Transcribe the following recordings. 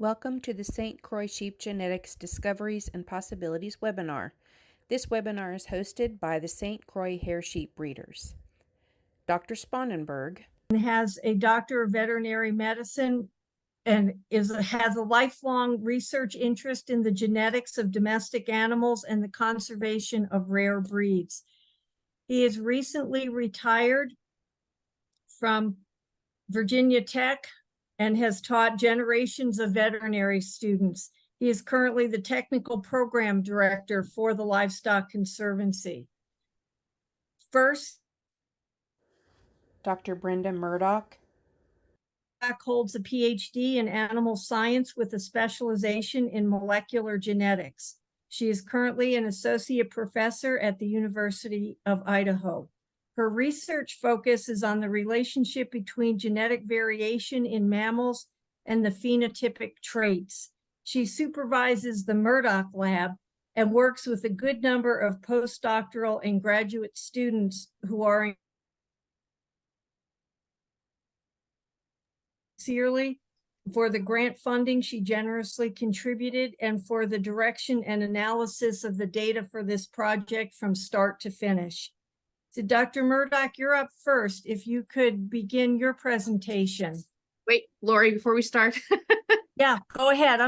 Welcome to the St. Croix Sheep Genetics Discoveries and Possibilities webinar. This webinar is hosted by the St. Croix Hair Sheep Breeders. Dr. Sponenberg has a doctor of veterinary medicine and has a lifelong research interest in the genetics of domestic animals and the conservation of rare breeds. He is recently retired from Virginia Tech and has taught generations of veterinary students. He is currently the technical program director for the Livestock Conservancy. First, Dr. Brenda Murdoch holds a PhD in animal science with a specialization in molecular genetics. She is currently an associate professor at the University of Idaho. Her research focus is on the relationship between genetic variation in mammals and the phenotypic traits. She supervises the Murdoch Lab and works with a good number of postdoctoral and graduate students who are sincerely for the grant funding she generously contributed and for the direction and analysis of the data for this project from start to finish. So Dr. Murdoch, you're up first. If you could begin your presentation. Wait, Lori, before we start. Yeah, go ahead.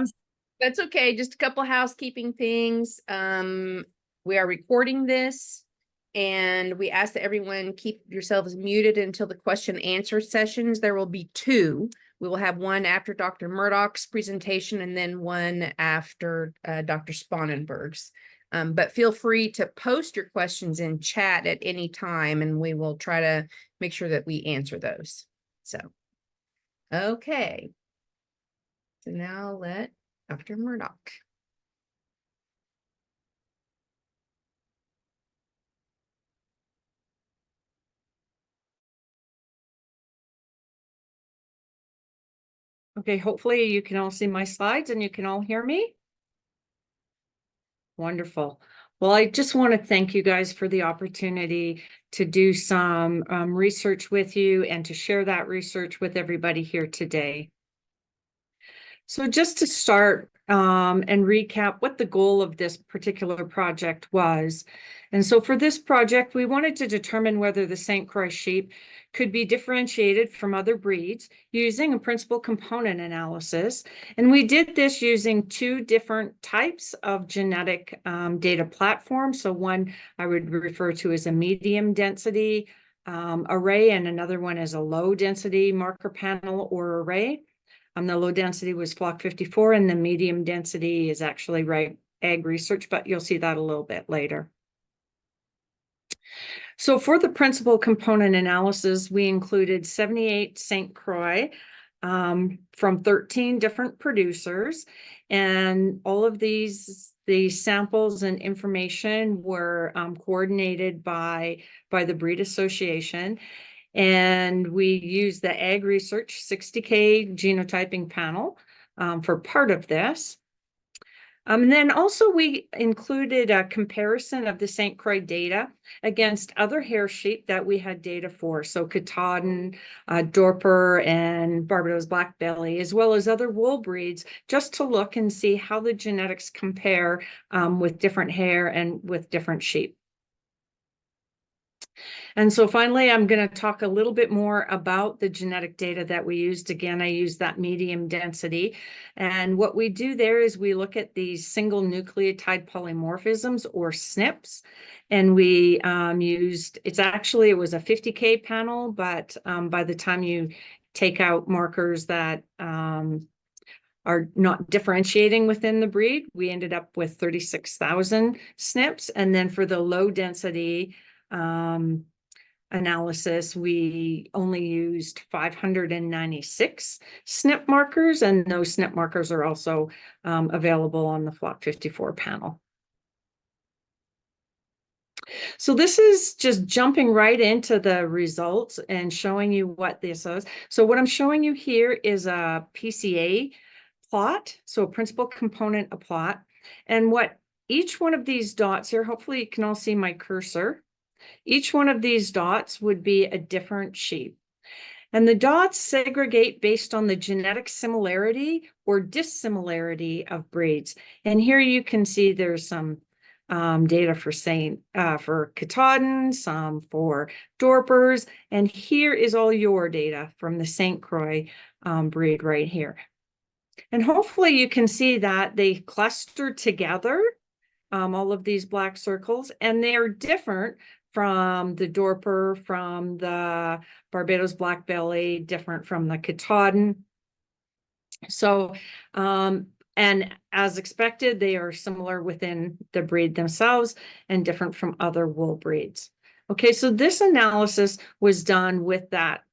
That's okay. Just a couple housekeeping things. We are recording this and we ask that everyone keep yourselves muted until the question answer sessions. There will be two. We will have one after Dr. Murdoch's presentation and then one after Dr. Sponenberg's. But feel free to post your questions in chat at any time and we will try to make sure that we answer those. So, okay. So now let Dr. Murdoch. Okay, hopefully you can all see my slides and you can all hear me. Wonderful. Well, I just want to thank you guys for the opportunity to do some research with you and to share that research with everybody here today. So just to start and recap what the goal of this particular project was. And so for this project, we wanted to determine whether the St. Croix sheep could be differentiated from other breeds using a principal component analysis. And we did this using two different types of genetic data platforms. So one I would refer to as a medium density array, and another one as a low density marker panel or array. The low density was Flock 54 and the medium density is actually Ag Research, but you'll see that a little bit later. So for the principal component analysis, we included 78 St. Croix from 13 different producers, and all of the samples and information were coordinated by the Breed Association. And we used the Ag Research 60K genotyping panel for part of this. And then also we included a comparison of the St. Croix data against other hair sheep that we had data for. So Katahdin, Dorper, and Barbados Black Belly, as well as other wool breeds, just to look and see how the genetics compare with different hair and with different sheep. And so finally, I'm going to talk a little bit more about the genetic data that we used. Again, I used that medium density. And what we do there is we look at these single nucleotide polymorphisms or SNPs. And we used, it was a 50K panel, but by the time you take out markers that are not differentiating within the breed, we ended up with 36,000 SNPs. And then for the low density analysis, we only used 596 SNP markers, and those SNP markers are also available on the Flock 54 panel. So this is just jumping right into the results and showing you what this is. So what I'm showing you here is a PCA plot, so a principal component a plot, and what each one of these dots here, hopefully you can all see my cursor. Each one of these dots would be a different sheep. And the dots segregate based on the genetic similarity or dissimilarity of breeds. And here you can see there's some data for for Katahdin, some for Dorpers, and here is all your data from the St. Croix breed right here. And hopefully you can see that they cluster together, all of these black circles, and they're different from the Dorper, from the Barbados black belly, different from the Katahdin. So, and as expected, they are similar within the breed themselves and different from other wool breeds. Okay, so this analysis was done with that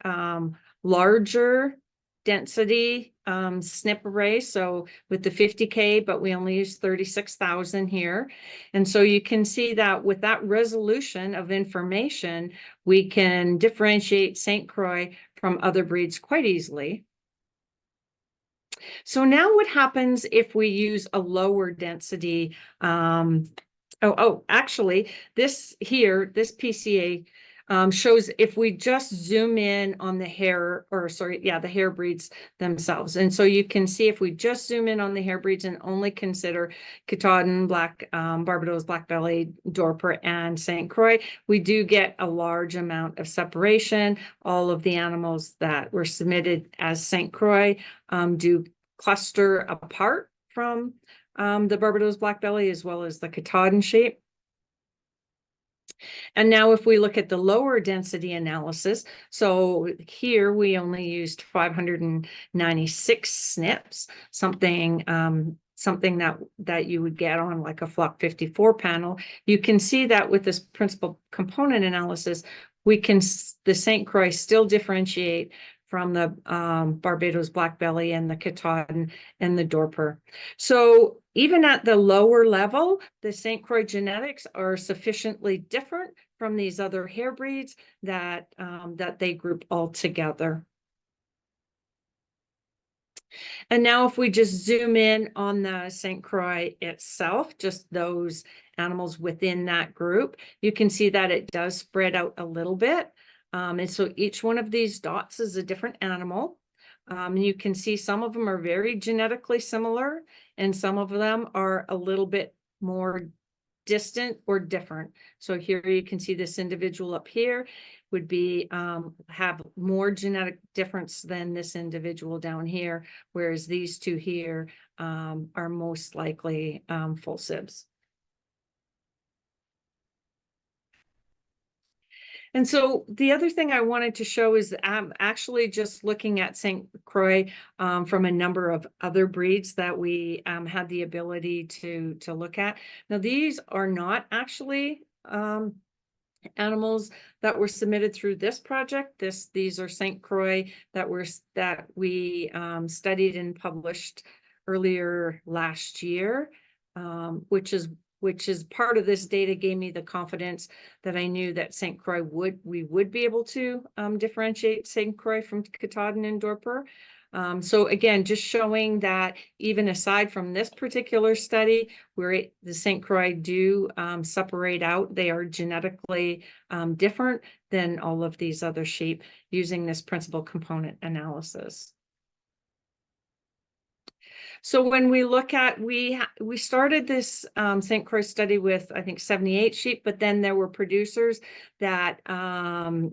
larger density SNP array, so with the 50K, but we only use 36,000 here. And so you can see that with that resolution of information, we can differentiate St. Croix from other breeds quite easily. So now what happens if we use a lower density? Actually, this here, this PCA shows if we just zoom in on the hair, or sorry, yeah, the hair breeds themselves. And so you can see if we just zoom in on the hair breeds and only consider Katahdin, Barbados black belly, Dorper, and St. Croix, we do get a large amount of separation. All of the animals that were submitted as St. Croix do cluster apart from the Barbados black belly as well as the Katahdin sheep. And now if we look at the lower density analysis, so here we only used 596 SNPs, something that you would get on like a Flock 54 panel. You can see that with this principal component analysis, the St. Croix still differentiate from the Barbados black belly and the Katahdin and the Dorper. So even at the lower level, the St. Croix genetics are sufficiently different from these other hair breeds that they group all together. And now if we just zoom in on the St. Croix itself, just those animals within that group, you can see that it does spread out a little bit. And so each one of these dots is a different animal. And you can see some of them are very genetically similar, and some of them are a little bit more distant or different. So here you can see this individual up here would be have more genetic difference than this individual down here, whereas these two here are most likely full sibs. And so the other thing I wanted to show is I'm actually just looking at St. Croix from a number of other breeds that we had the ability to look at. Now, these are not actually animals that were submitted through this project. These are St. Croix that we studied and published earlier last year, which is part of this data gave me the confidence that I knew that St. Croix we would be able to differentiate St. Croix from Katahdin and Dorper. So again, just showing that even aside from this particular study, where the St. Croix do separate out, they are genetically different than all of these other sheep using this principal component analysis. So when we look at, we started this St. Croix study with, I think, 78 sheep, but then there were producers that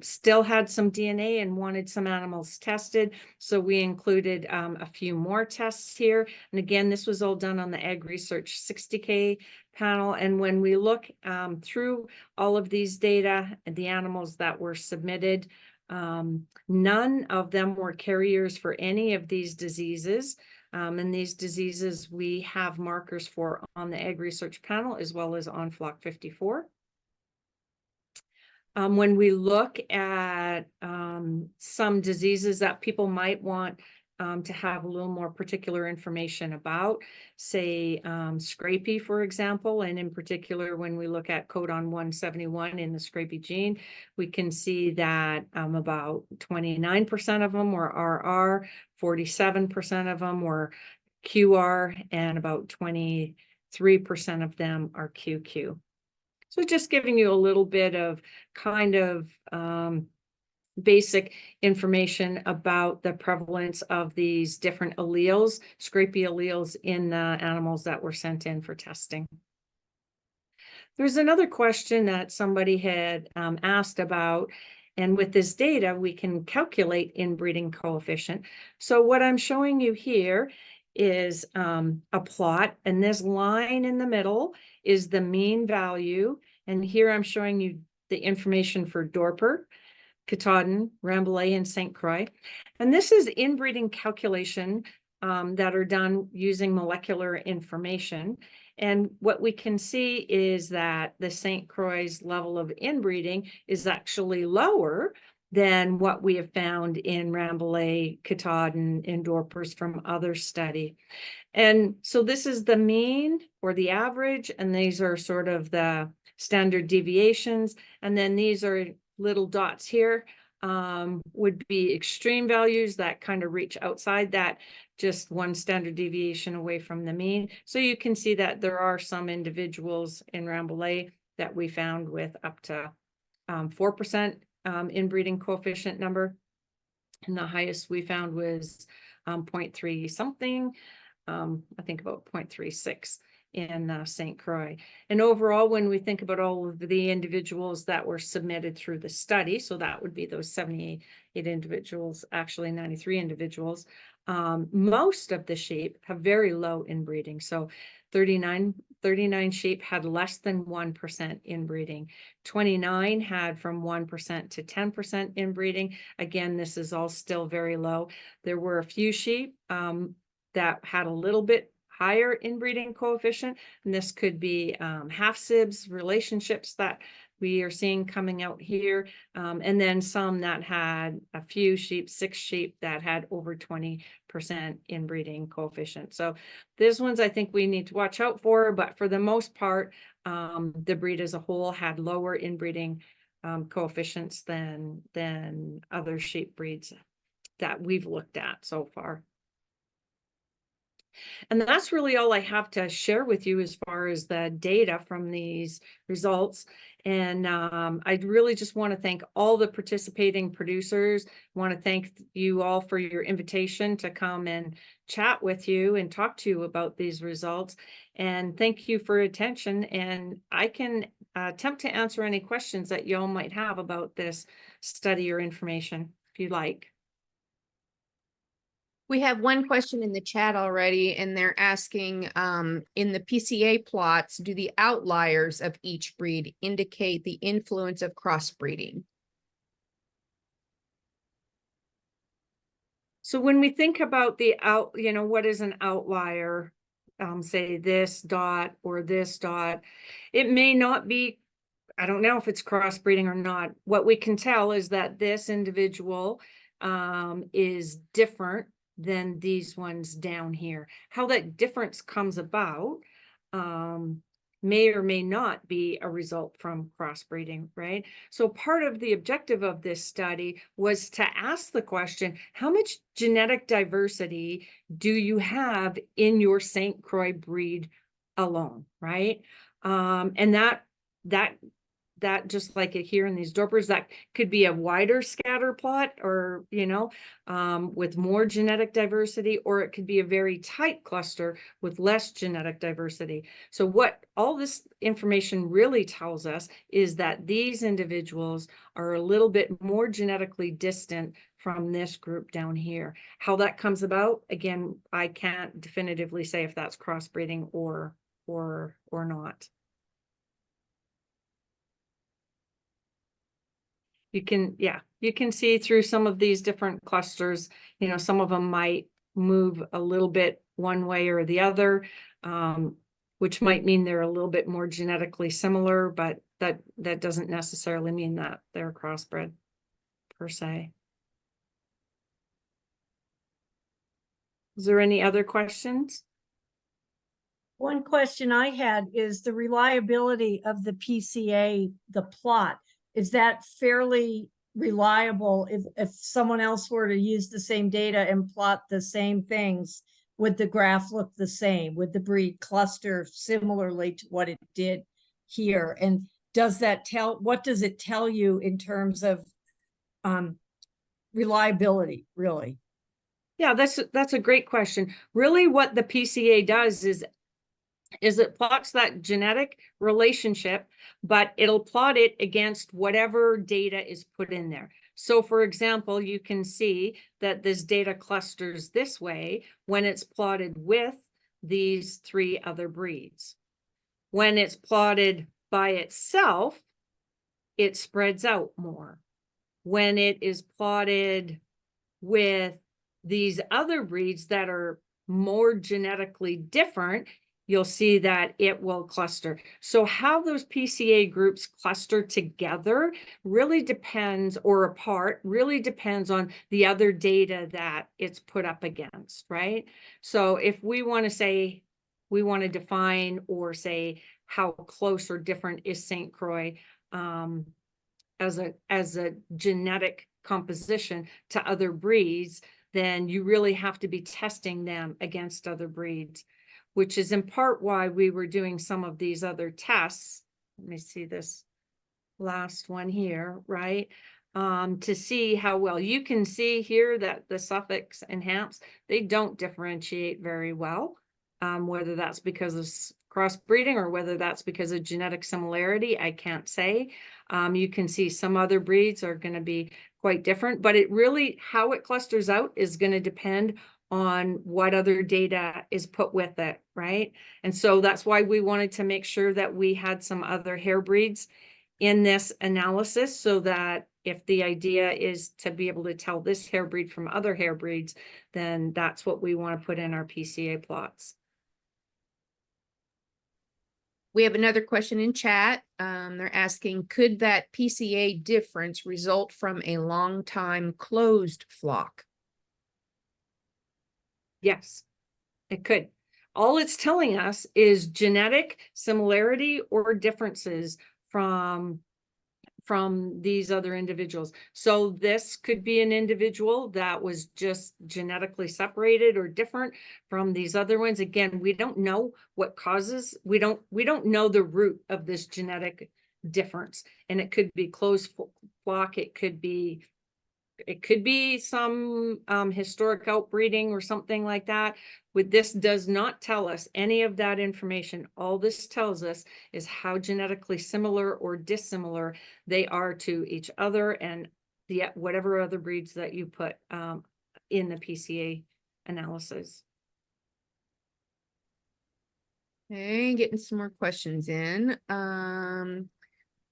still had some DNA and wanted some animals tested. So we included a few more tests here. And again, this was all done on the Ag Research 60K panel. And when we look through all of these data and the animals that were submitted, none of them were carriers for any of these diseases. And these diseases we have markers for on the Ag Research panel as well as on Flock 54. When we look at some diseases that people might want to have a little more particular information about, say scrapie, for example, and in particular, when we look at codon 171 in the scrapie gene, we can see that about 29% of them were RR, 47% of them were QR, and about 23% of them are QQ. So just giving you a little bit of kind of basic information about the prevalence of these different alleles, scrapie alleles in the animals that were sent in for testing. There's another question that somebody had asked about, and with this data, we can calculate inbreeding coefficient. So what I'm showing you here is a plot, and this line in the middle is the mean value. And here I'm showing you the information for Dorper, Katahdin, Rambouillet, and St. Croix. And this is inbreeding calculation that are done using molecular information. And what we can see is that the St. Croix's level of inbreeding is actually lower than what we have found in Rambouillet, Katahdin, and Dorpers from other study. And so this is the mean or the average, and these are sort of the standard deviations. And then these are little dots here would be extreme values that kind of reach outside that, just one standard deviation away from the mean. So you can see that there are some individuals in Rambouillet that we found with up to 4% inbreeding coefficient number. And the highest we found was 0.3 something, I think about 0.36 in St. Croix. And overall, when we think about all of the individuals that were submitted through the study, so that would be those 78 individuals, actually 93 individuals, most of the sheep have very low inbreeding. So 39 sheep had less than 1% inbreeding. 29 had from 1% to 10% inbreeding. Again, this is all still very low. There were a few sheep that had a little bit higher inbreeding coefficient, and this could be half sibs relationships that we are seeing coming out here, and then some that had a few sheep, 6 sheep that had over 20% inbreeding coefficient. So these ones I think we need to watch out for, but for the most part, the breed as a whole had lower inbreeding coefficients than other sheep breeds that we've looked at so far. And that's really all I have to share with you as far as the data from these results. And I really just want to thank all the participating producers. I want to thank you all for your invitation to come and chat with you and talk to you about these results. And thank you for your attention. And I can attempt to answer any questions that you all might have about this study or information, if you like. We have one question in the chat already, and they're asking, in the PCA plots, do the outliers of each breed indicate the influence of crossbreeding? So when we think about what is an outlier, say this dot or this dot, it may not be, I don't know if it's crossbreeding or not. What we can tell is that this individual is different than these ones down here. How that difference comes about may or may not be a result from crossbreeding, right? So part of the objective of this study was to ask the question, how much genetic diversity do you have in your St. Croix breed alone, right? And that just like here in these Dorpers, that could be a wider scatter plot, or with more genetic diversity, or it could be a very tight cluster with less genetic diversity. So what all this information really tells us is that these individuals are a little bit more genetically distant from this group down here. How that comes about, again, I can't definitively say if that's crossbreeding or not. You can see through some of these different clusters, some of them might move a little bit one way or the other, which might mean they're a little bit more genetically similar, but that doesn't necessarily mean that they're crossbred per se. Is there any other questions? One question I had is the reliability of the PCA, the plot. Is that fairly reliable? If someone else were to use the same data and plot the same things, would the graph look the same? Would the breed cluster similarly to what it did here? And what does it tell you in terms of reliability, really? Yeah, that's a great question. Really, what the PCA does is it plots that genetic relationship, but it'll plot it against whatever data is put in there. So for example, you can see that this data clusters this way when it's plotted with these 3 other breeds. When it's plotted by itself, it spreads out more. When it is plotted with these other breeds that are more genetically different, you'll see that it will cluster. So how those PCA groups cluster together really depends, or apart, really depends on the other data that it's put up against, right? So if we want to say, we want to define or say how close or different is St. Croix as a genetic composition to other breeds, then you really have to be testing them against other breeds, which is in part why we were doing some of these other tests. Let me see this last one here, right? To see how well. You can see here that the suffix and hamps, they don't differentiate very well, whether that's because of crossbreeding or whether that's because of genetic similarity, I can't say. You can see some other breeds are going to be quite different, but it really, how it clusters out is going to depend on what other data is put with it, right? And so that's why we wanted to make sure that we had some other hair breeds in this analysis, so that if the idea is to be able to tell this hair breed from other hair breeds, then that's what we want to put in our PCA plots. We have another question in chat. They're asking, could that PCA difference result from a long time closed flock? Yes, it could. All it's telling us is genetic similarity or differences from these other individuals. So this could be an individual that was just genetically separated or different from these other ones. Again, we don't know what causes, we don't know the root of this genetic difference. And it could be closed flock, it could be some historic outbreeding or something like that. With this does not tell us any of that information. All this tells us is how genetically similar or dissimilar they are to each other and the whatever other breeds that you put in the PCA analysis. Okay, getting some more questions in.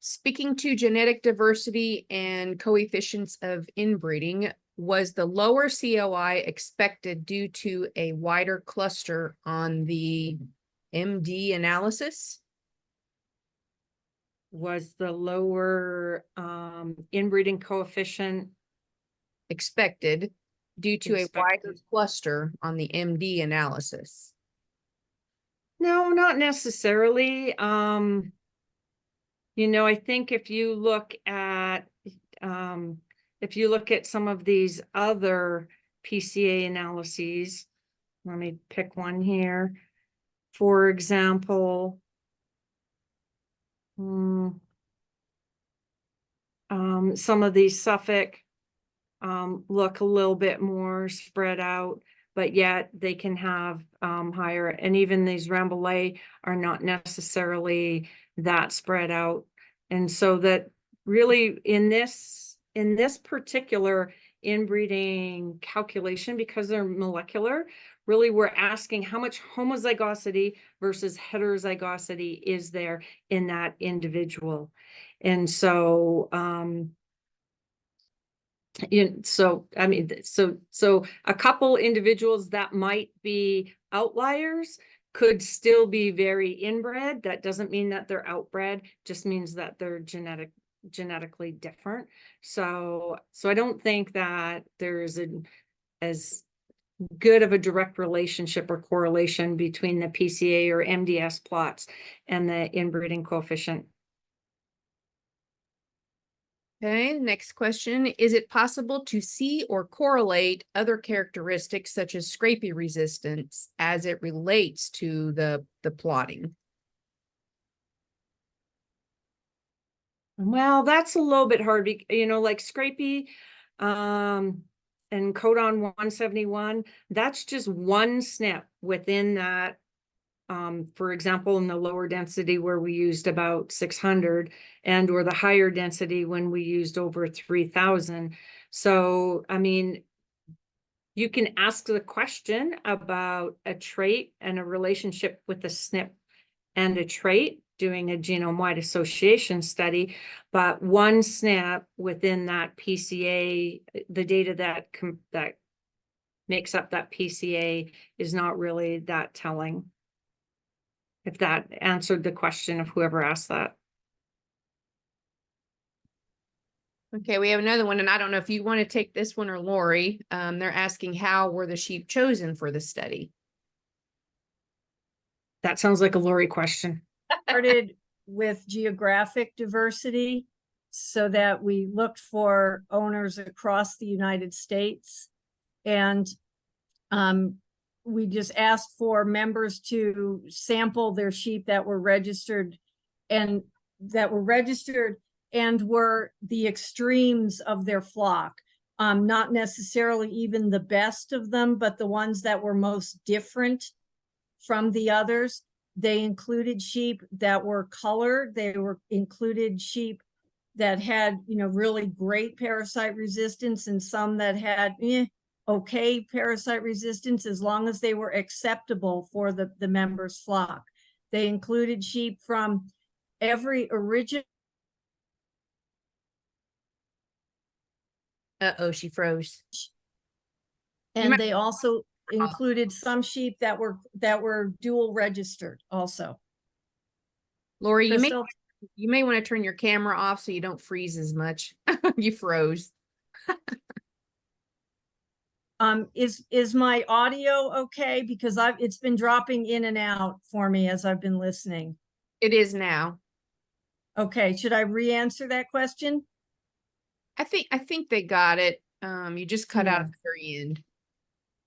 Speaking to genetic diversity and coefficients of inbreeding, was the lower COI expected due to a wider cluster on the MD analysis? Was the lower inbreeding coefficient Expected due to a wider cluster on the MD analysis? No, not necessarily. You know, I think if you look at some of these other PCA analyses, let me pick one here. For example, some of these Suffolk look a little bit more spread out, but yet they can have higher, and even these Rambouillet are not necessarily that spread out. And so that really in this particular inbreeding calculation, because they're molecular, really we're asking how much homozygosity versus heterozygosity is there in that individual. And so I mean, so a couple individuals that might be outliers could still be very inbred. That doesn't mean that they're outbred, just means that they're genetically different. So I don't think that there's as good of a direct relationship or correlation between the PCA or MDS plots and the inbreeding coefficient. Okay, next question. Is it possible to see or correlate other characteristics such as scrapie resistance as it relates to the plotting? Well, that's a little bit hard, you know, like scrapie and codon 171, that's just one SNP within that. For example, in the lower density where we used about 600 and or the higher density when we used over 3,000. So, I mean, you can ask the question about a trait and a relationship with a SNP and a trait, doing a genome-wide association study, but one SNP within that PCA, the data that makes up that PCA is not really that telling. If that answered the question of whoever asked that. Okay, we have another one, and I don't know if you want to take this one or Lori. They're asking, how were the sheep chosen for the study? That sounds like a Lori question. Started with geographic diversity so that we looked for owners across the United States. And we just asked for members to sample their sheep that were registered and were the extremes of their flock. Not necessarily even the best of them, but the ones that were most different from the others. They included sheep that were colored. They included sheep that had, really great parasite resistance, and some that had okay parasite resistance, as long as they were acceptable for the members' flock. They included sheep from every original. Uh-oh, she froze. And they also included some sheep that were dual registered also. Lori, Crystal? you may want to turn your camera off so you don't freeze as much. You froze. Is my audio okay? Because it's been dropping in and out for me as I've been listening. It is now. Okay, should I re-answer that question? I think they got it. You just cut out at the very end.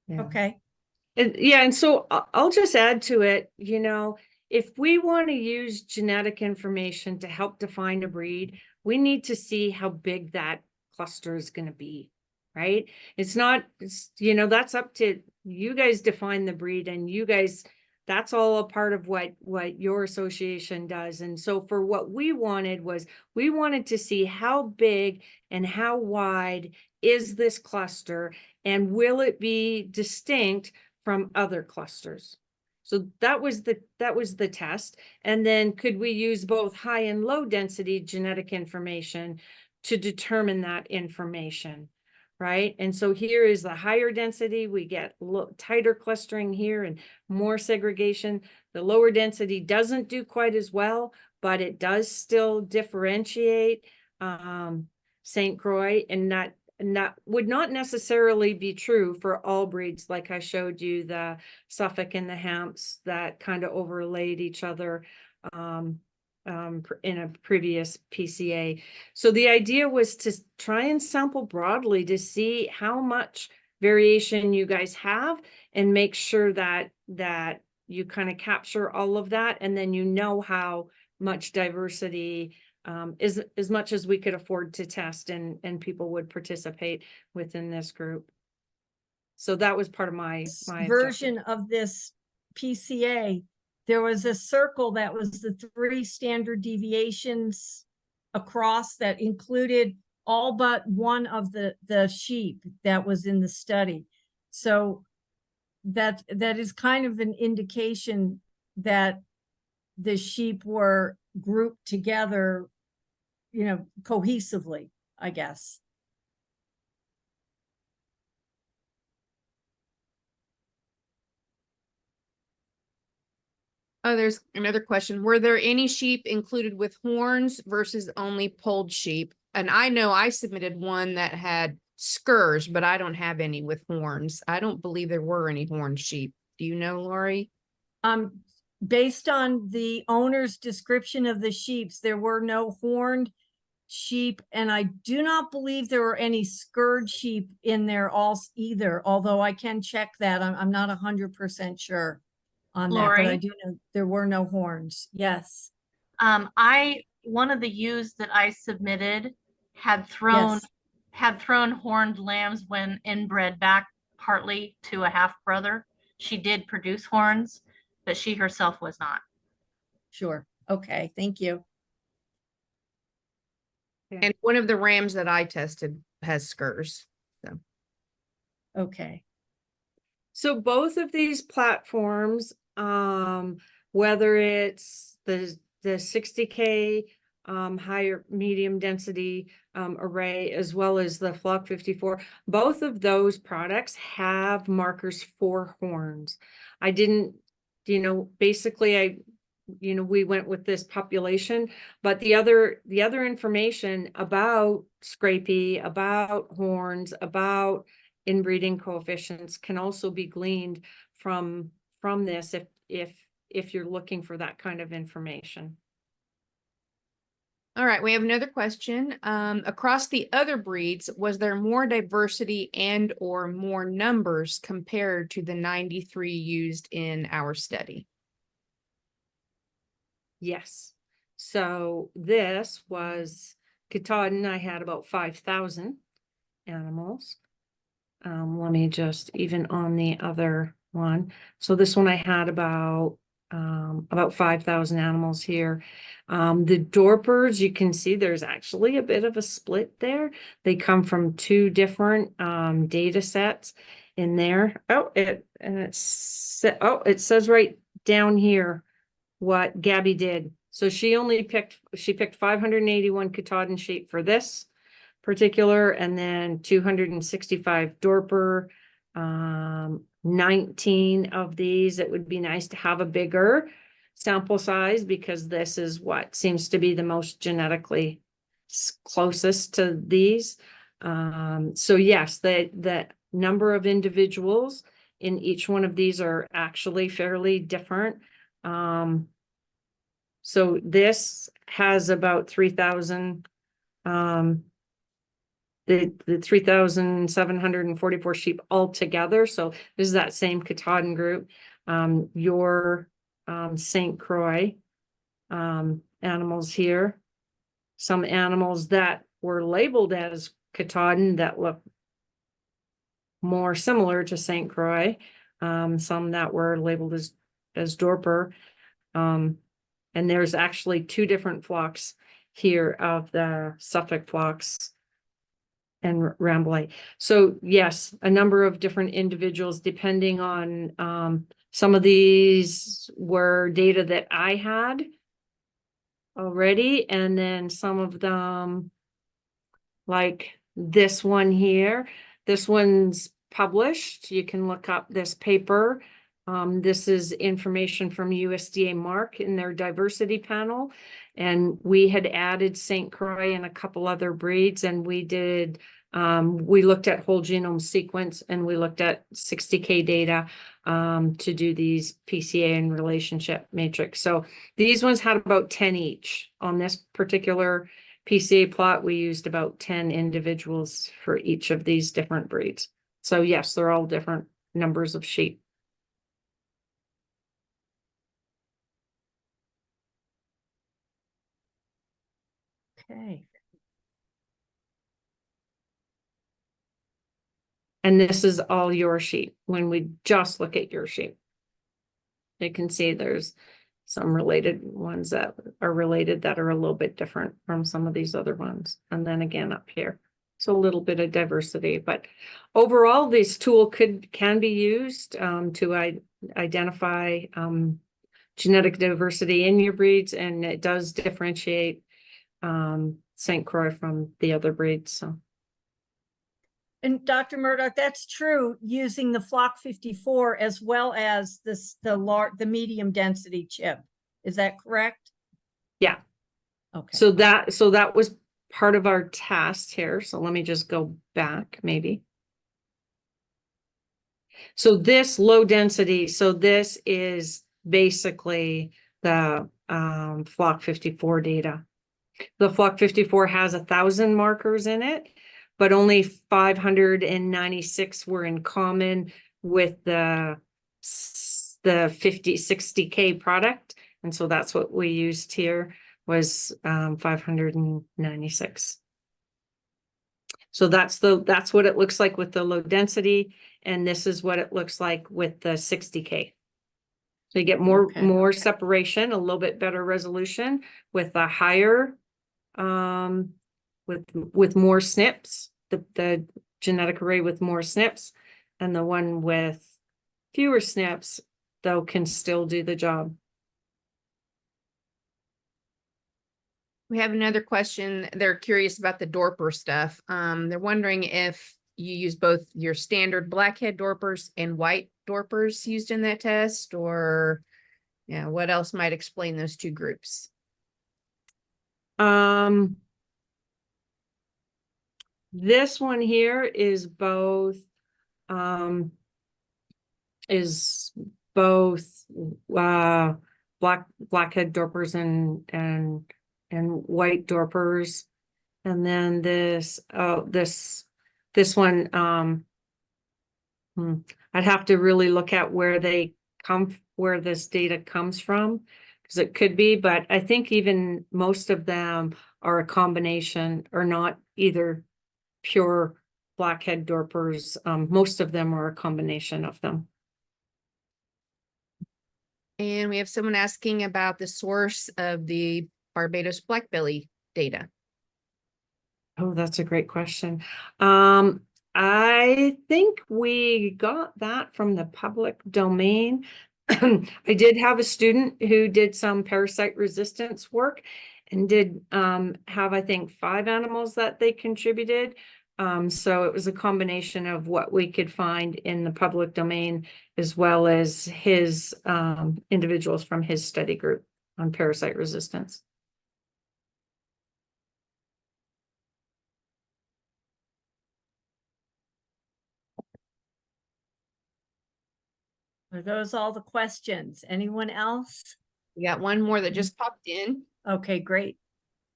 Yeah. Okay. And so I'll just add to it, if we want to use genetic information to help define a breed, we need to see how big that cluster is going to be, right? It's that's up to you guys define the breed, and you guys, that's all a part of what your association does. And so for what we wanted to see how big and how wide is this cluster, and will it be distinct from other clusters? So that was the test. And then could we use both high and low density genetic information to determine that information, right? And so here is the higher density. We get tighter clustering here and more segregation. The lower density doesn't do quite as well, but it does still differentiate St. Croix, and that would not necessarily be true for all breeds. Like I showed you the Suffolk and the Hamps that kind of overlaid each other in a previous PCA. So the idea was to try and sample broadly to see how much variation you guys have, and make sure that you kind of capture all of that, and then how much diversity is as much as we could afford to test, and people would participate within this group. So that was part of my version of this PCA. There was a circle that was the 3 standard deviations across that included all but one of the sheep that was in the study. So that is kind of an indication that the sheep were grouped together, cohesively, I guess. Oh, there's another question. Were there any sheep included with horns versus only polled sheep? And I know I submitted one that had skers, but I don't have any with horns. I don't believe there were any horned sheep. Do you know, Lori? Based on the owner's description of the sheep, there were no horned sheep, and I do not believe there were any scourge sheep in there either, although I can check that. I'm not 100% sure on that, but I do know there were no horns. Yes. One of the ewes that I submitted had thrown had thrown horned lambs when inbred back partly to a half brother. She did produce horns, but she herself was not. Sure. Okay, thank you. And one of the rams that I tested has skurs. So Okay. So both of these platforms, whether it's the 60K higher medium density array, as well as the Flock 54, both of those products have markers for horns. I didn't, basically we went with this population, but the other information about scrapie, about horns, about inbreeding coefficients can also be gleaned from this if you're looking for that kind of information. all right, we have another question. Across the other breeds, was there more diversity and or more numbers compared to the 93 used in our study? Yes. So this was Katahdin. I had about 5,000 animals. Let me just, even on the other one. So this one I had about 5,000 animals here. The Dorpers, you can see there's actually a bit of a split there. They come from two different data sets in there. It says right down here what Gabby did. So she picked 581 Katahdin sheep for this particular, and then 265 Dorper, 19 of these. It would be nice to have a bigger sample size because this is what seems to be the most genetically closest to these. So yes, the number of individuals in each one of these are actually fairly different. So this has about 3,000, the 3,744 sheep altogether. So this is that same Katahdin group. Your St. Croix animals here. Some animals that were labeled as Katahdin that look more similar to St. Croix. Some that were labeled as Dorper. And there's actually two different flocks here of the Suffolk flocks and Rambouillet. So yes, a number of different individuals depending on some of these were data that I had already, and then some of them, like this one here, this one's published. You can look up this paper. This is information from USDA Mark in their diversity panel. And we had added St. Croix and a couple other breeds, and we did, we looked at whole genome sequence, and we looked at 60K data to do these PCA and relationship matrix. So these ones had about 10 each. On this particular PCA plot, we used about 10 individuals for each of these different breeds. So yes, they're all different numbers of sheep. Okay. And this is all your sheep. When we just look at your sheep, you can see there's some related ones that are related that are a little bit different from some of these other ones. And then again up here. So a little bit of diversity, but overall this tool can be used to identify genetic diversity in your breeds, and it does differentiate St. Croix from the other breeds. So. And Dr. Murdoch, that's true using the Flock 54 as well as the medium density chip. Is that correct? Yeah. Okay. So that was part of our test here. So let me just go back maybe. So this low density, so this is basically the Flock 54 data. The Flock 54 has 1,000 markers in it, but only 596 were in common with the 60K product. And so that's what we used here was 596. So that's what it looks like with the low density, and this is what it looks like with the 60K. So you get Okay. more separation, a little bit better resolution with a higher, with more SNPs, the genetic array with more SNPs, and the one with fewer SNPs, though, can still do the job. We have another question. They're curious about the Dorper stuff. They're wondering if you use both your standard blackhead Dorpers and white Dorpers used in that test, or yeah, what else might explain those two groups? This one here is both blackhead Dorpers and white Dorpers. And then this one, I'd have to really look at where this data comes from, because it could be, but I think even most of them are a combination, or not either pure blackhead Dorpers. Most of them are a combination of them. And we have someone asking about the source of the Barbados blackbelly data. Oh, that's a great question. I think we got that from the public domain. I did have a student who did some parasite resistance work and did have, I think, 5 animals that they contributed. So it was a combination of what we could find in the public domain, as well as his individuals from his study group on parasite resistance. Are those all the questions? Anyone else? We got one more that just popped in. Okay, great.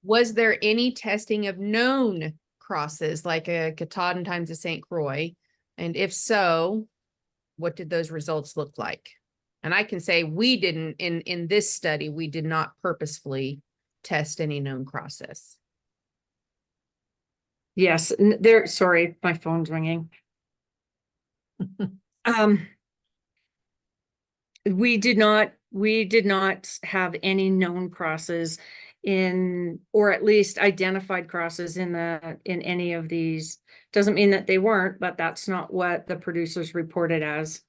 Was there any testing of known crosses, like a Katahdin times a St. Croix? And if so, what did those results look like? And I can say we didn't, in this study, we did not purposefully test any known crosses. Yes, sorry, my phone's ringing. We did not have any known crosses or at least identified crosses in any of these. Doesn't mean that they weren't, but that's not what the producers reported as.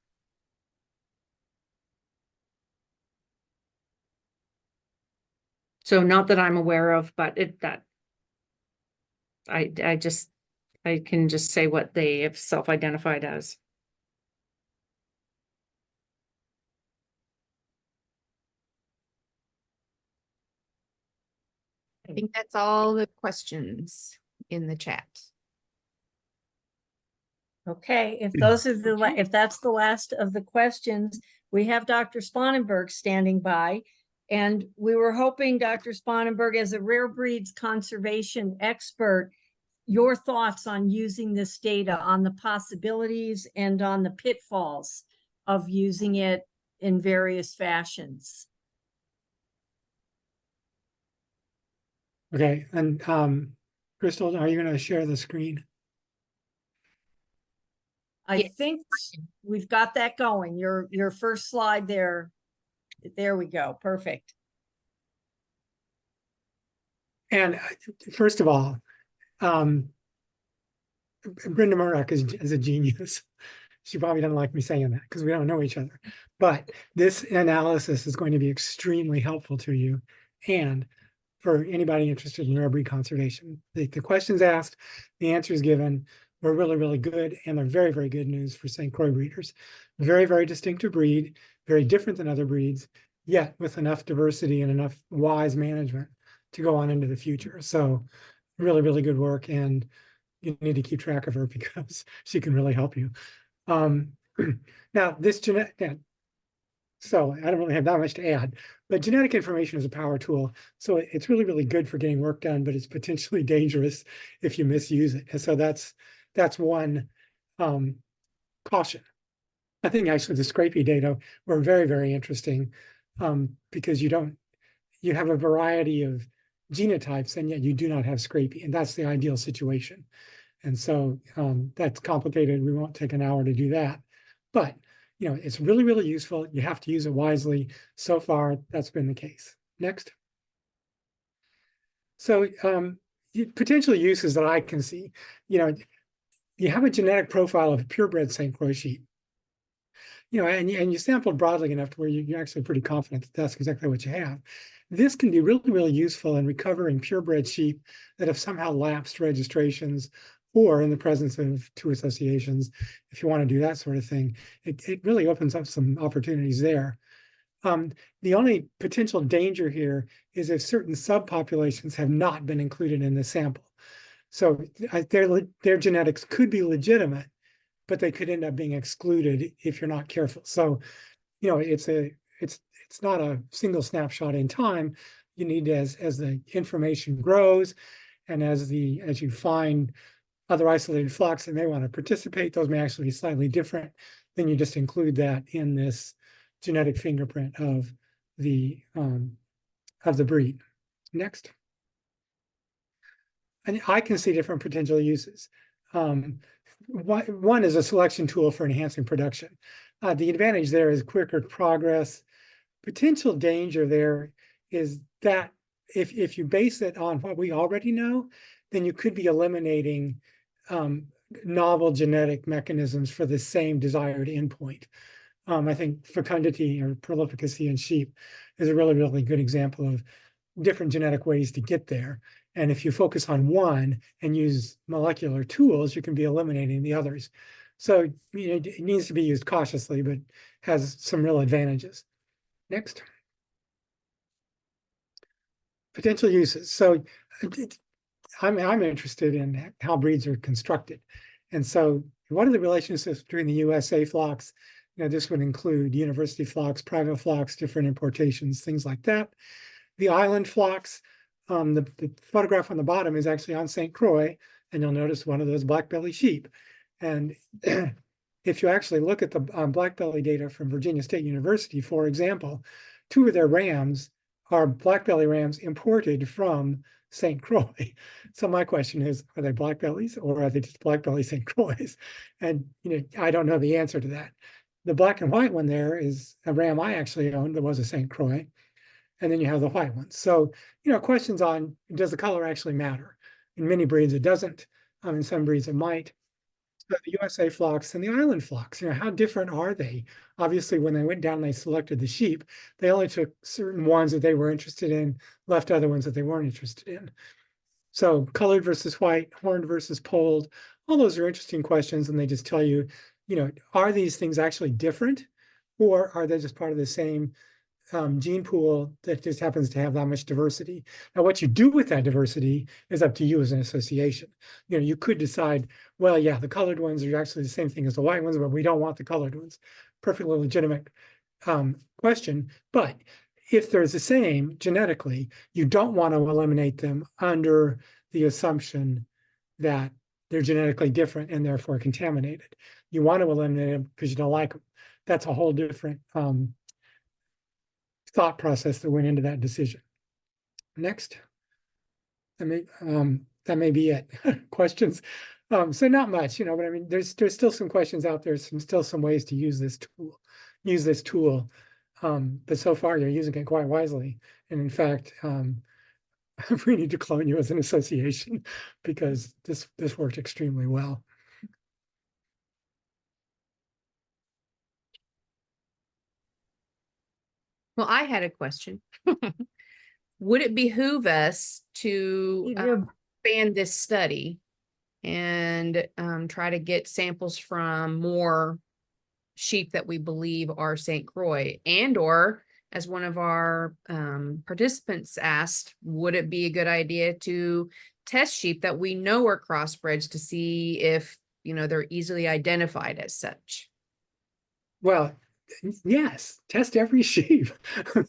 So not that I'm aware of, but I can just say what they have self-identified as. I think that's all the questions in the chat. Okay, if those are if that's the last of the questions, we have Dr. Sponenberg standing by. And we were hoping, Dr. Sponenberg, as a rare breeds conservation expert, your thoughts on using this data, on the possibilities and on the pitfalls of using it in various fashions. Okay, and Crystal, are you going to share the screen? I think we've got that going. Your first slide there. There we go. Perfect. And first of all, Brenda Murdoch is a genius. She probably doesn't like me saying that because we don't know each other. But this analysis is going to be extremely helpful to you and for anybody interested in rare breed conservation. The questions asked, the answers given were really, really good, and they're very, very good news for St. Croix breeders. Very, very distinctive breed, very different than other breeds, yet with enough diversity and enough wise management to go on into the future. So really, really good work, and you need to keep track of her because she can really help you. Now, this genetic, so I don't really have that much to add, but genetic information is a power tool. So it's really, really good for getting work done, but it's potentially dangerous if you misuse it. And so that's one caution. I think actually the Scrapie data were very, very interesting because you have a variety of genotypes and yet you do not have Scrapie, and that's the ideal situation. And so that's complicated. We won't take an hour to do that. But, you know, it's really, really useful. You have to use it wisely. So far, that's been the case. Next. So potential uses that I can see, you know, you have a genetic profile of a purebred St. Croix sheep. You know, and you sampled broadly enough to where you're actually pretty confident that that's exactly what you have. This can be really, really useful in recovering purebred sheep that have somehow lapsed registrations or in the presence of two associations. If you want to do that sort of thing, it really opens up some opportunities there. The only potential danger here is if certain subpopulations have not been included in the sample. So their genetics could be legitimate, but they could end up being excluded if you're not careful. So, you know, it's not a single snapshot in time. You need to, as the information grows, and as you find other isolated flocks that may want to participate, those may actually be slightly different. Then you just include that in this genetic fingerprint of the breed. Next. And I can see different potential uses. One is a selection tool for enhancing production. The advantage there is quicker progress. Potential danger there is that if you base it on what we already know, then you could be eliminating novel genetic mechanisms for the same desired endpoint. I think fecundity or prolificacy in sheep is a really, really good example of different genetic ways to get there. And if you focus on one and use molecular tools, you can be eliminating the others. So you know, it needs to be used cautiously, but has some real advantages. Next. Potential uses. So I'm interested in how breeds are constructed. And so what are the relationships between the USA flocks? You know, this would include university flocks, private flocks, different importations, things like that. The island flocks, the photograph on the bottom is actually on St. Croix, and you'll notice one of those black-belly sheep. And if you actually look at the black-belly data from Virginia State University, for example, two of their rams are black-belly rams imported from St. Croix. So my question is, are they black-bellies or are they just black-belly St. Croix? And you know, I don't know the answer to that. The black and white one there is a ram I actually owned that was a St. Croix. And then you have the white ones. So, you know, questions on, does the color actually matter? In many breeds, it doesn't. In some breeds, it might. So the USA flocks and the island flocks, you know, how different are they? Obviously, when they went down, they selected the sheep. They only took certain ones that they were interested in, left other ones that they weren't interested in. So colored versus white, horned versus polled, all those are interesting questions. And they just tell you, you know, are these things actually different, or are they just part of the same gene pool that just happens to have that much diversity? Now, what you do with that diversity is up to you as an association. You know, you could decide, well, yeah, the colored ones are actually the same thing as the white ones, but we don't want the colored ones. Perfectly legitimate question. But if they're the same genetically, you don't want to eliminate them under the assumption that they're genetically different and therefore contaminated. You want to eliminate them because you don't like them. That's a whole different thought process that went into that decision. Next. That may be it. Questions? So not much, you know, but I mean, there's still some questions out there, still some ways to use this tool. But so far you're using it quite wisely. And in fact, we need to clone you as an association because this worked extremely well. Well, I had a question. Would it behoove us to expand this study and try to get samples from more sheep that we believe are St. Croix, and or, as one of our participants asked, would it be a good idea to test sheep that we know are crossbreds to see if, you know, they're easily identified as such? Well, yes, test every sheep.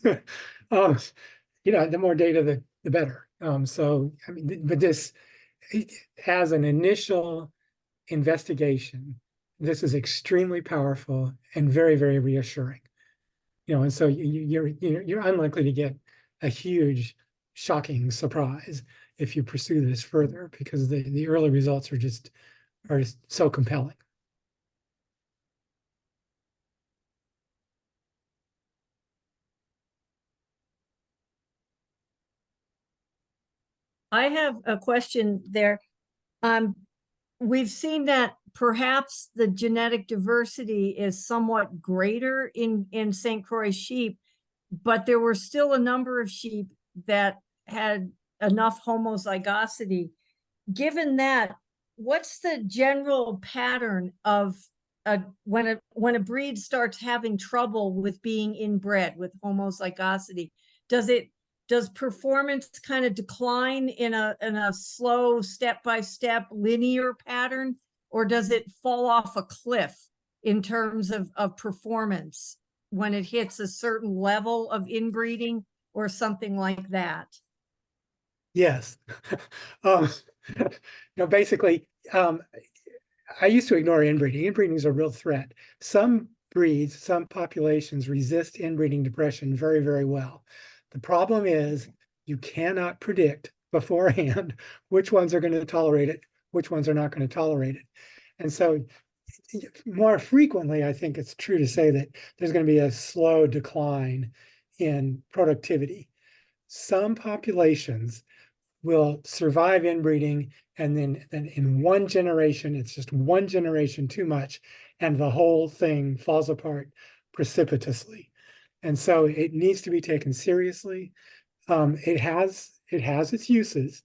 You know, the more data, the better. So, I mean, but this, as an initial investigation, this is extremely powerful and very, very reassuring. You know, and so you're unlikely to get a huge, shocking surprise. if you pursue this further, because the early results are just so compelling. I have a question there. We've seen that perhaps the genetic diversity is somewhat greater in St. Croix sheep, but there were still a number of sheep that had enough homozygosity. Given that, what's the general pattern of when a breed starts having trouble with being inbred with homozygosity? Does performance kind of decline in a slow step-by-step linear pattern, or does it fall off a cliff in terms of performance when it hits a certain level of inbreeding or something like that? Yes. Basically, I used to ignore inbreeding. Inbreeding is a real threat. Some breeds, some populations resist inbreeding depression very, very well. The problem is you cannot predict beforehand which ones are going to tolerate it, which ones are not going to tolerate it. And so more frequently, I think it's true to say that there's going to be a slow decline in productivity. Some populations will survive inbreeding, and then in one generation, it's just one generation too much, and the whole thing falls apart precipitously. And so it needs to be taken seriously. It has its uses,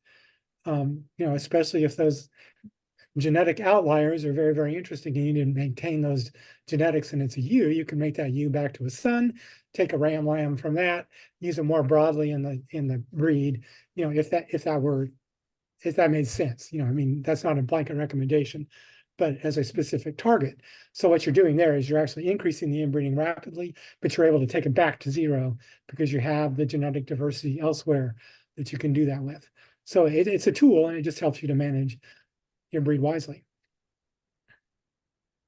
especially if those genetic outliers are very, very interesting. You need to maintain those genetics, and it's a ewe. You can make that ewe back to a son, take a ram lamb from that, use it more broadly in the breed. If that made sense. I mean, that's not a blanket recommendation, but as a specific target. So what you're doing there is you're actually increasing the inbreeding rapidly, but you're able to take it back to zero because you have the genetic diversity elsewhere that you can do that with. So it's a tool, and it just helps you to manage your breed wisely.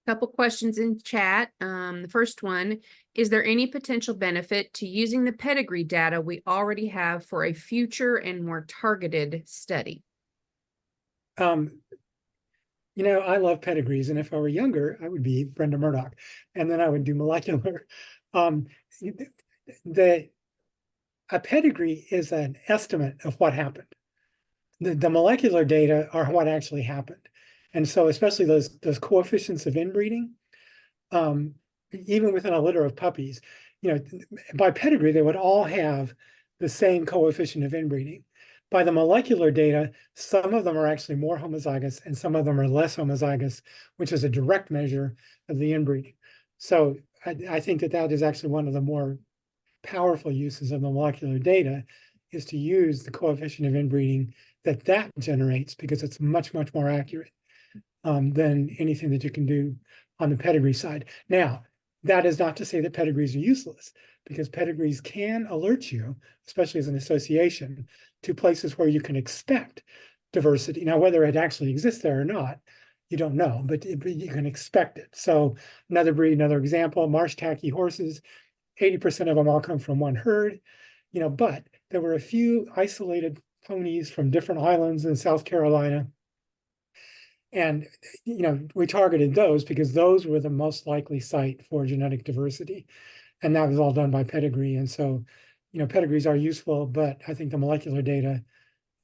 Couple questions in chat. The first one, is there any potential benefit to using the pedigree data we already have for a future and more targeted study? I love pedigrees, and if I were younger, I would be Brenda Murdoch, and then I would do molecular. A pedigree is an estimate of what happened. The molecular data are what actually happened. And so especially those coefficients of inbreeding, even within a litter of puppies, by pedigree, they would all have the same coefficient of inbreeding. By the molecular data, some of them are actually more homozygous and some of them are less homozygous, which is a direct measure of the inbreeding. So I think that is actually one of the more powerful uses of the molecular data, is to use the coefficient of inbreeding that generates, because it's much, much more accurate than anything that you can do on the pedigree side. Now, that is not to say that pedigrees are useless, because pedigrees can alert you, especially as an association, to places where you can expect diversity. Now, whether it actually exists there or not, you don't know, but you can expect it. So another breed, another example, marsh tacky horses, 80% of them all come from one herd, but there were a few isolated ponies from different islands in South Carolina. And, we targeted those because those were the most likely site for genetic diversity. And that was all done by pedigree. And so, pedigrees are useful, but I think the molecular data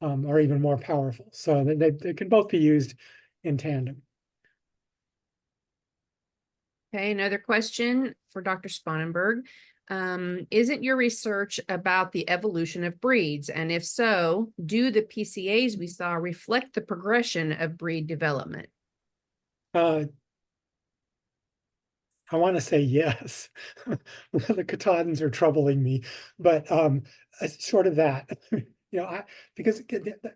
are even more powerful. So they can both be used in tandem. Okay, another question for Dr. Sponenberg. Isn't your research about the evolution of breeds? And if so, do the PCAs we saw reflect the progression of breed development? I want to say yes. The Katahdins are troubling me, but short of that, because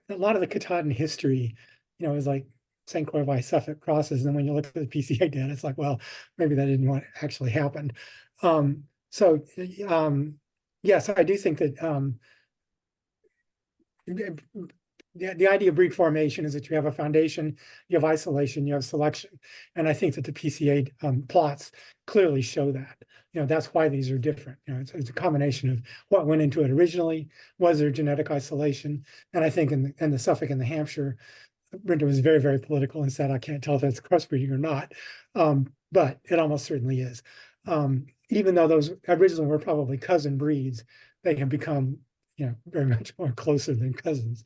a lot of the Katahdin history, is like St. Croix by Suffolk crosses, and when you look at the PCA data, it's like, well, maybe that didn't what actually happened. Yes, I do think that the idea of breed formation is that you have a foundation, you have isolation, you have selection. And I think that the PCA plots clearly show that. That's why these are different. It's a combination of what went into it originally, was there genetic isolation? And I think in the Suffolk and the Hampshire, Brenda was very, very political and said, I can't tell if that's crossbreeding or not. But it almost certainly is. Even though those originally were probably cousin breeds, they have become, very much more closer than cousins.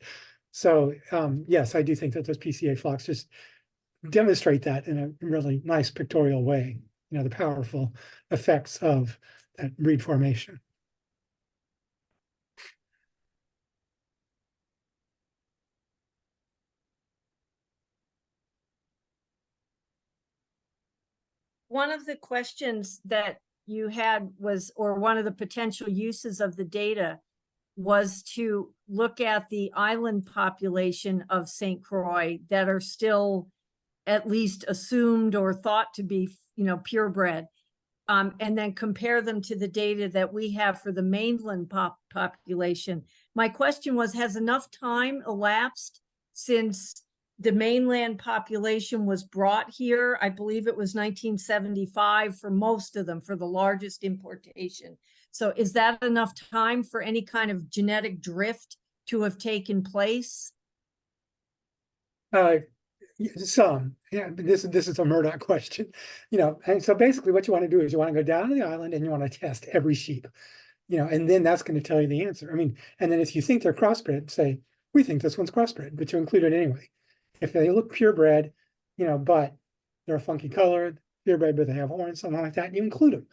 So yes, I do think that those PCA flocks just demonstrate that in a really nice pictorial way, the powerful effects of that breed formation. One of the questions that you had was, or one of the potential uses of the data was to look at the island population of St. Croix that are still at least assumed or thought to be, purebred, and then compare them to the data that we have for the mainland population. My question was, has enough time elapsed since the mainland population was brought here? I believe it was 1975 for most of them, for the largest importation. So is that enough time for any kind of genetic drift to have taken place? Some, yeah, but this is a Murdoch question, and so basically what you want to do is you want to go down to the island and you want to test every sheep, and then that's going to tell you the answer. I mean, and then if you think they're crossbred, say, we think this one's crossbred, but you include it anyway. If they look purebred, but they're a funky color, purebred, but they have horns, something like that, you include them.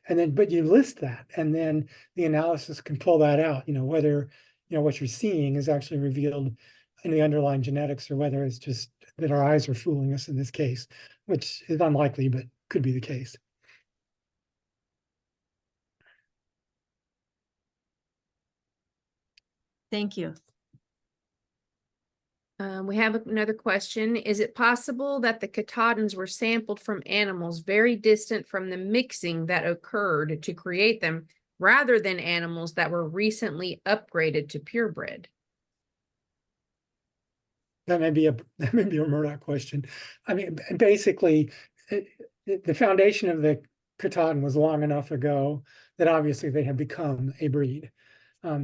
And then, but you list that, and then the analysis can pull that out, whether, what you're seeing is actually revealed in the underlying genetics or whether it's just that our eyes are fooling us in this case, which is unlikely, but could be the case. Thank you. We have another question. Is it possible that the Katahdins were sampled from animals very distant from the mixing that occurred to create them, rather than animals that were recently upgraded to purebred? That may be a Murdoch question. I mean, basically, the foundation of the Katahdin was long enough ago that obviously they had become a breed.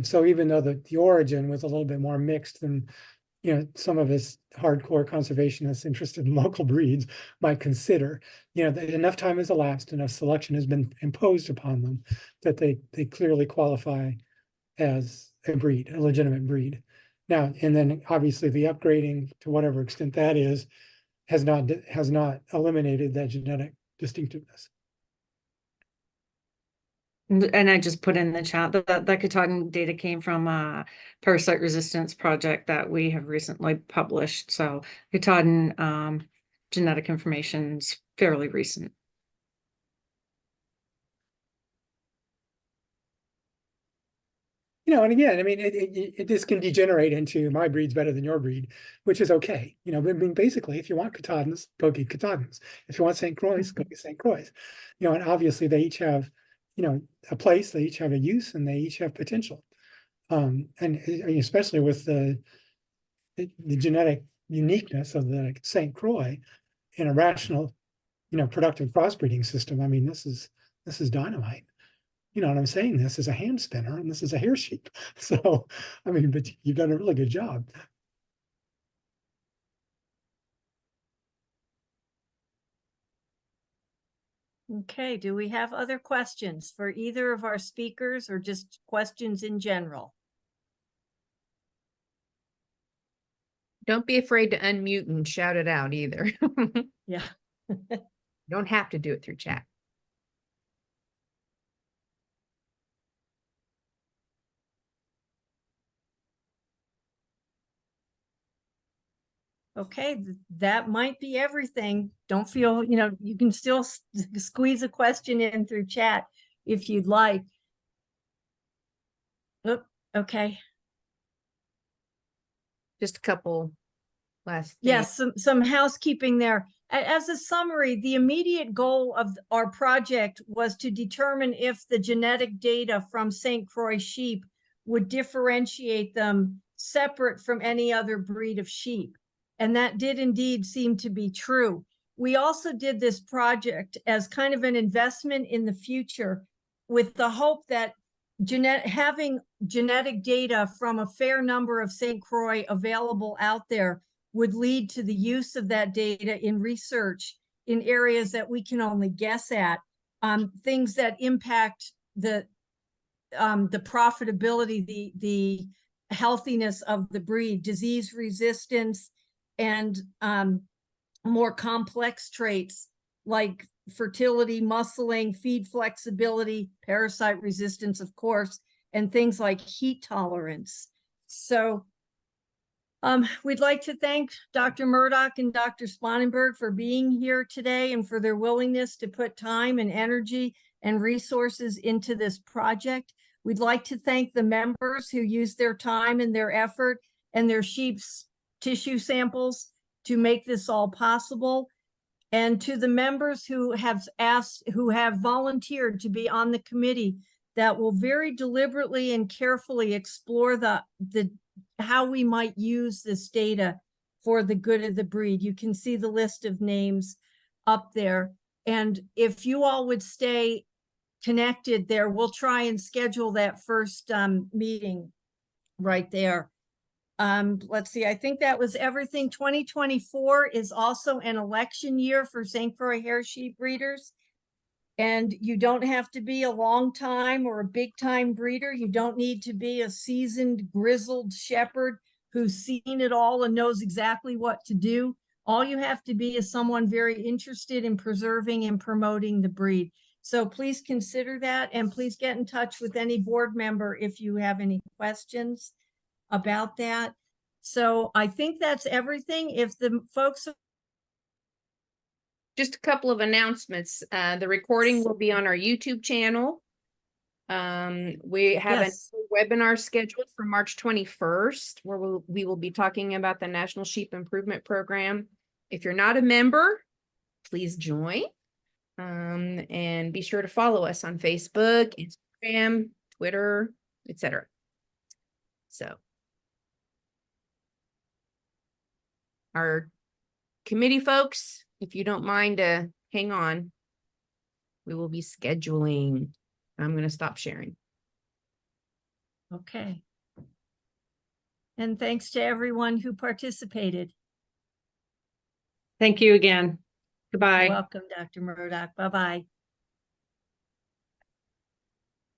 So even though the origin was a little bit more mixed than some of us hardcore conservationists interested in local breeds might consider, that enough time has elapsed, enough selection has been imposed upon them that they clearly qualify as a breed, a legitimate breed. Now, and then obviously the upgrading, to whatever extent that is, has not eliminated that genetic distinctiveness. And I just put in the chat that Katahdin data came from a parasite resistance project that we have recently published. So Katahdin genetic information is fairly recent. And again, I mean, this can degenerate into my breed's better than your breed, which is okay. I mean, basically, if you want Katahdins, go get Katahdins. If you want St. Croix, go get St. Croix. And obviously they each have, a place, they each have a use, and they each have potential. And especially with the genetic uniqueness of the St. Croix in a rational, productive crossbreeding system. I mean, this is dynamite. And I'm saying this is a hand spinner and this is a hair sheep. So, I mean, but you've done a really good job. Okay, do we have other questions for either of our speakers or just questions in general? Don't be afraid to unmute and shout it out either. Yeah. Don't have to do it through chat. Okay, that might be everything. Don't feel, you can still squeeze a question in through chat if you'd like. Oh, okay. Just a couple last things. Yes, some housekeeping there. As a summary, the immediate goal of our project was to determine if the genetic data from St. Croix sheep would differentiate them separate from any other breed of sheep. And that did indeed seem to be true. We also did this project as kind of an investment in the future with the hope that having genetic data from a fair number of St. Croix available out there would lead to the use of that data in research in areas that we can only guess at, things that impact the profitability, the healthiness of the breed, disease resistance, and more complex traits like fertility, muscling, feed flexibility, parasite resistance, of course, and things like heat tolerance. So we'd like to thank Dr. Murdoch and Dr. Sponenberg for being here today and for their willingness to put time and energy and resources into this project. We'd like to thank the members who used their time and their effort and their sheep's tissue samples to make this all possible. And to the members who have volunteered to be on the committee that will very deliberately and carefully explore how we might use this data for the good of the breed. You can see the list of names up there. And if you all would stay connected there, we'll try and schedule that first meeting right there. Let's see, I think that was everything. 2024 is also an election year for St. Croix Hair Sheep Breeders. And you don't have to be a long time or a big time breeder. You don't need to be a seasoned, grizzled shepherd who's seen it all and knows exactly what to do. All you have to be is someone very interested in preserving and promoting the breed. So please consider that, and please get in touch with any board member if you have any questions about that. So I think that's everything. If the folks... Just a couple of announcements. The recording will be on our YouTube channel. We have a webinar scheduled for March 21st, where we will be talking about the National Sheep Improvement Program. If you're not a member, please join. And be sure to follow us on Facebook, Instagram, Twitter, etc. So our committee folks, if you don't mind to hang on, we will be scheduling. I'm going to stop sharing. Okay. And thanks to everyone who participated. Thank you again. Goodbye. You're welcome, Dr. Murdoch. Bye-bye.